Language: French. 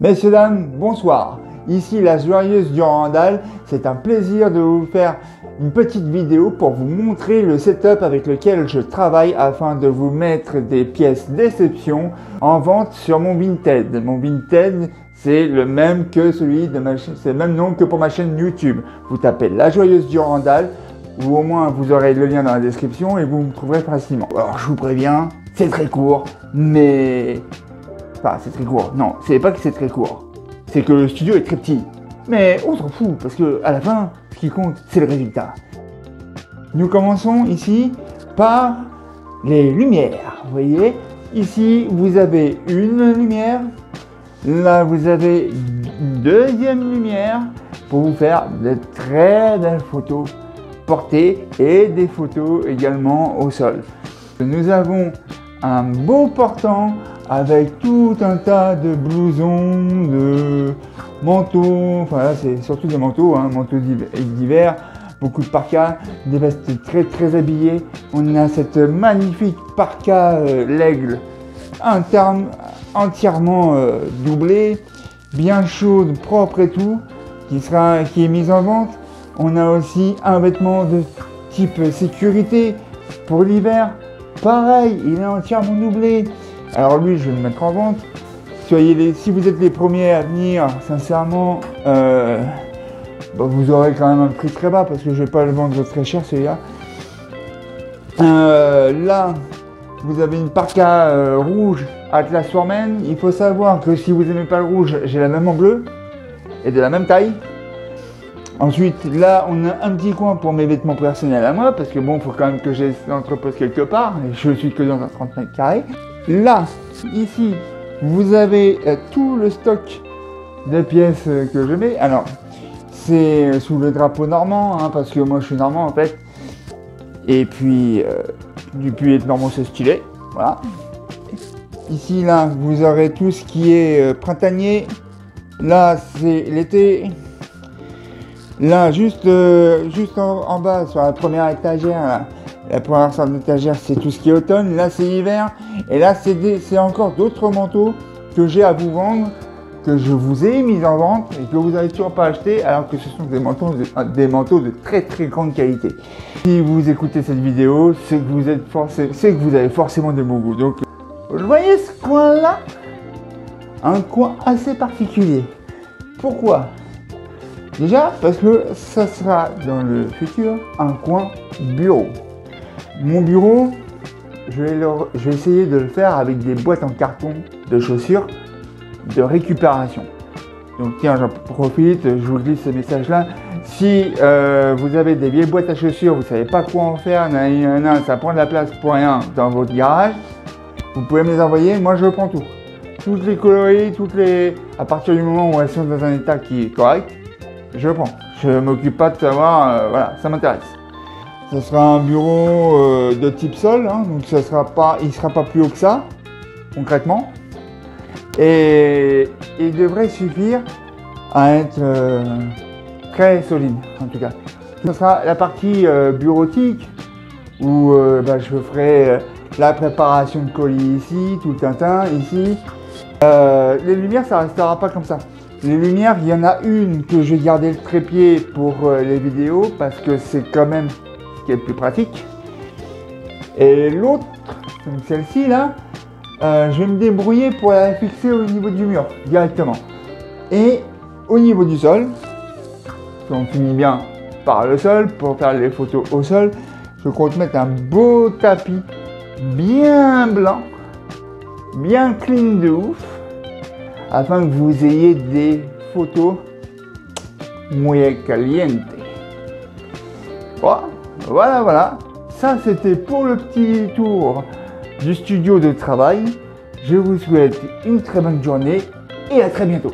Messieurs, dames, bonsoir. Ici la Joyeuse Durandal. C'est un plaisir de vous faire une petite vidéo pour vous montrer le setup avec lequel je travaille afin de vous mettre des pièces d'exception en vente sur mon Vinted. Mon Vinted, c'est le même que celui de ma chaîne, c'est le même nom que pour ma chaîne YouTube. Vous tapez la Joyeuse Durandal, ou au moins vous aurez le lien dans la description et vous me trouverez facilement. Alors je vous préviens, c'est très court, mais... Enfin, c'est très court. Non, c'est pas que c'est très court. C'est que le studio est très petit. Mais on s'en fout, parce que à la fin, ce qui compte, c'est le résultat. Nous commençons ici par les lumières. Vous voyez, ici, vous avez une lumière. Là, vous avez une deuxième lumière pour vous faire de très belles photos portées et des photos également au sol. Nous avons un beau portant avec tout un tas de blousons, de manteaux, enfin là c'est surtout des manteaux, manteaux d'hiver, beaucoup de parkas, des vestes très habillées. On a cette magnifique parka l'aigle, entièrement doublée, bien chaude, propre et tout, qui est mise en vente. On a aussi un vêtement de type sécurité pour l'hiver, pareil, il est entièrement doublé. Alors lui, je vais le mettre en vente. Si vous êtes les premiers à venir, sincèrement, vous aurez quand même un prix très bas parce que je ne vais pas le vendre très cher celui-là. Là, vous avez une parka rouge Atlas Foreman. Il faut savoir que si vous n'aimez pas le rouge, j'ai la même en bleu et de la même taille. Ensuite, là, on a un petit coin pour mes vêtements personnels à moi parce que bon, il faut quand même que j'ai l'entrepose quelque part. Et je suis que dans un 30 mètres carrés. Là, ici, vous avez tout le stock de pièces que je mets. Alors, c'est sous le drapeau normand, parce que moi je suis normand en fait. Et puis, être normand c'est stylé. Voilà. Ici, là, vous aurez tout ce qui est printanier. Là, c'est l'été. Là, juste en bas, sur la première étagère, là. La première sorte d'étagère, c'est tout ce qui est automne. Là, c'est hiver. Et là, c'est encore d'autres manteaux que j'ai à vous vendre, que je vous ai mis en vente et que vous n'avez toujours pas acheté, alors que ce sont des manteaux de très grande qualité. Si vous écoutez cette vidéo, c'est que vous avez forcément de beaux goûts. Donc, vous voyez ce coin-là, un coin assez particulier. Pourquoi ? Déjà, parce que ça sera dans le futur un coin bureau. Mon bureau, je vais essayer de le faire avec des boîtes en carton de chaussures de récupération. Donc tiens, j'en profite, je vous glisse ce message-là. Si vous avez des vieilles boîtes à chaussures, vous ne savez pas quoi en faire, ça prend de la place pour rien dans votre garage, vous pouvez me les envoyer, moi je prends tout. Toutes les coloris, à partir du moment où elles sont dans un état qui est correct, je prends. Je ne m'occupe pas de savoir, voilà, ça m'intéresse. Ce sera un bureau de type sol, donc il ne sera pas plus haut que ça, concrètement. Et il devrait suffire à être très solide, en tout cas. Ce sera la partie bureautique, où je ferai la préparation de colis ici, tout le tintin ici. Les lumières, ça ne restera pas comme ça. Les lumières, il y en a une que je vais garder le trépied pour les vidéos, parce que c'est quand même qui est le plus pratique. Et l'autre, donc celle-ci là, je vais me débrouiller pour la fixer au niveau du mur directement. Et au niveau du sol, on finit bien par le sol pour faire les photos au sol. Je compte mettre un beau tapis bien blanc, bien clean de ouf, afin que vous ayez des photos muy caliente. Voilà, ça c'était pour le petit tour du studio de travail. Je vous souhaite une très bonne journée et à très bientôt.